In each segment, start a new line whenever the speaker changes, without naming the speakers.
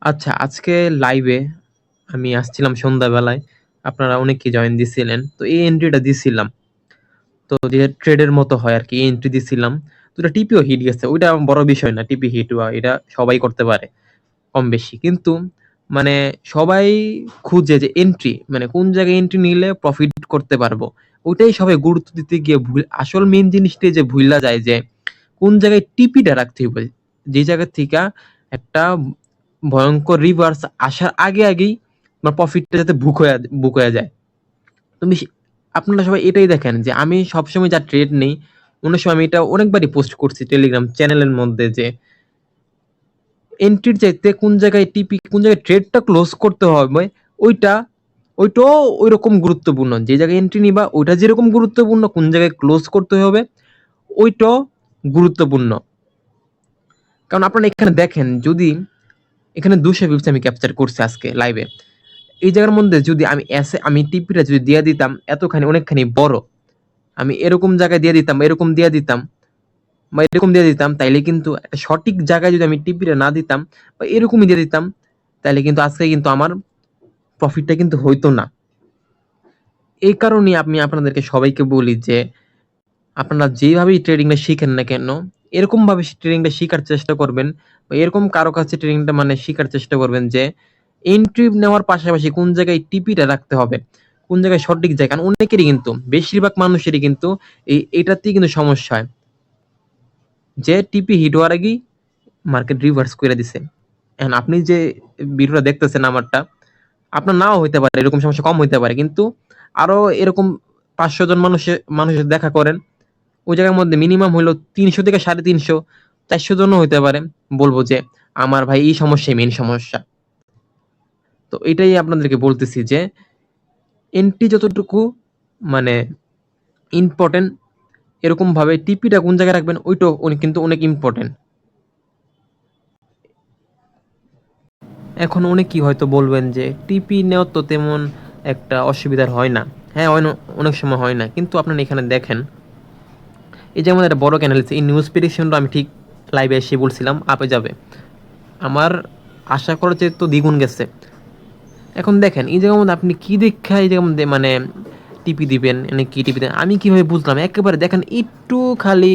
আচ্ছা, আজকে লাইভে আমি আসছিলাম সন্ধ্যাবেলায়। আপনারা অনেকেই জয়েন দিছিলেন। তো এই এন্ট্রিটা দিছিলাম। তো যে ট্রেডের মতো হয় আরকি, এই এন্ট্রি দিছিলাম। তো এটা টিপিও হিট গেছে। ওইটা বড় বিষয় না। টিপি হিট হওয়া এটা সবাই করতে পারে কম বেশি। কিন্তু মানে সবাই খুঁজে যে এন্ট্রি মানে কোন জায়গায় এন্ট্রি নিলে প্রফিট করতে পারবো। ওইটাই সবাই গুরুত্ব দিতে গিয়ে আসল মেইন জিনিসটাই যে ভুইলা যায় যে কোন জায়গায় টিপিটা রাখতে হবে। যে জায়গা থেকে একটা ভয়ঙ্কর রিভার্স আসার আগেই তোমার প্রফিটটা যাতে বুক হয়ে যায়। তুমি আপনারা সবাই এটাই দেখেন যে আমি সবসময় যা ট্রেড নেই, অনেক সময় আমি এটা অনেকবারই পোস্ট করছি টেলিগ্রাম চ্যানেলের মধ্যে যে এন্ট্রির চাইতে কোন জায়গায় টিপি কোন জায়গায় ট্রেডটা ক্লোজ করতে হবে ওইটা ওইটাও ওইরকম গুরুত্বপূর্ণ। যে জায়গায় এন্ট্রি নিবা ওইটা যেরকম গুরুত্বপূর্ণ, কোন জায়গায় ক্লোজ করতে হবে ওইটাও গুরুত্বপূর্ণ। কারণ আপনারা এখানে দেখেন, যদি এখানে 200 পিপস আমি ক্যাপচার করছি আজকে লাইভে। এই জায়গার মধ্যে যদি আমি টিপিটা যদি দিয়ে দিতাম এতখানি অনেকখানি বড়, আমি এরকম জায়গায় দিয়ে দিতাম, এরকম দিয়ে দিতাম বা এরকম দিয়ে দিতাম, তাইলে কিন্তু একটা সঠিক জায়গায় যদি আমি টিপিটা না দিতাম বা এরকমই দিয়ে দিতাম, তাইলে কিন্তু আজকে কিন্তু আমার প্রফিটটা কিন্তু হইতো না। এই কারণেই আমি আপনাদেরকে সবাইকে বলি যে আপনারা যেভাবেই ট্রেডিংটা শিখেন না কেন, এরকম ভাবে ট্রেডিংটা শিখার চেষ্টা করবেন বা এরকম কারো কাছে ট্রেডিংটা মানে শিখার চেষ্টা করবেন যে এন্ট্রি নেওয়ার পাশাপাশি কোন জায়গায় টিপিটা রাখতে হবে, কোন জায়গায় সঠিক জায়গা। কারণ অনেকেরই কিন্তু বেশিরভাগ মানুষেরই কিন্তু এটাতেই কিন্তু সমস্যা হয় যে টিপি হিট হওয়ার আগেই মার্কেট রিভার্স করে দিছে। এখন আপনি যে ভিডিওটা দেখতেছেন আমারটা, আপনার নাও হইতে পারে, এরকম সমস্যা কম হইতে পারে, কিন্তু আরো এরকম 500 জন মানুষের দেখা করেন, ওই জায়গার মধ্যে মিনিমাম হইলো 300 থেকে 350 400 জনও হইতে পারে বলবো যে আমার ভাই এই সমস্যাই মেইন সমস্যা। তো এটাই আপনাদেরকে বলতেছি যে এন্ট্রি যতটুকু মানে ইম্পর্টেন্ট, এরকম ভাবে টিপিটা কোন জায়গায় রাখবেন ওইটাও কিন্তু অনেক ইম্পর্টেন্ট। এখন অনেকেই হয়তো বলবেন যে টিপি নেওয়ার তো তেমন একটা অসুবিধার হয় না। হ্যাঁ, অনেক সময় হয় না, কিন্তু আপনারা এখানে দেখেন, এই যে আমাদের একটা বড় ক্যানেল আছে, এই নিউজ প্রেডিকশনটা আমি ঠিক লাইভে এসে বলছিলাম আপে যাবে, আমার আশা করার চেয়ে তো দ্বিগুণ গেছে। এখন দেখেন এই জায়গার মধ্যে আপনি কি দীক্ষা এই জায়গার মধ্যে মানে টিপি দিবেন, মানে কি টিপি দেন আমি কিভাবে বুঝলাম, একেবারে দেখেন একটু খালি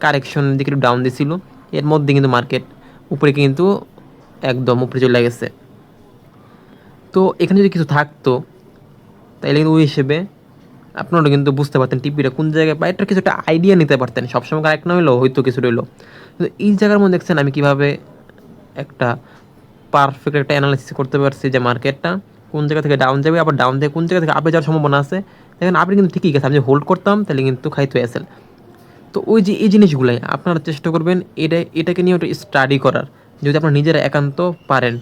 কারেকশন দিকে একটু ডাউন দিছিল, এর মধ্যে কিন্তু মার্কেট উপরে কিন্তু একদম উপরে চলে গেছে। তো এখানে যদি কিছু থাকতো তাইলে কিন্তু ওই হিসেবে আপনারা কিন্তু বুঝতে পারতেন টিপিটা কোন জায়গায়, বা এটা কিছু একটা আইডিয়া নিতে পারতেন। সবসময় কারেক্ট না হইলেও হয়তো কিছু রইলো। কিন্তু এই জায়গার মধ্যে দেখছেন আমি কিভাবে একটা পারফেক্ট একটা অ্যানালাইসিস করতে পারছি যে মার্কেটটা কোন জায়গা থেকে ডাউন যাবে, আবার ডাউন থেকে কোন জায়গা থেকে আপে যাওয়ার সম্ভাবনা আছে। দেখেন আপনি কিন্তু ঠিকই গেছে, আমি যদি হোল্ড করতাম তাহলে কিন্তু খাইতে আসেন। তো ওই যে এই জিনিসগুলাই আপনারা চেষ্টা করবেন এটাকে নিয়ে ওটা স্টাডি করার, যদি আপনারা নিজেরা একান্ত পারেন।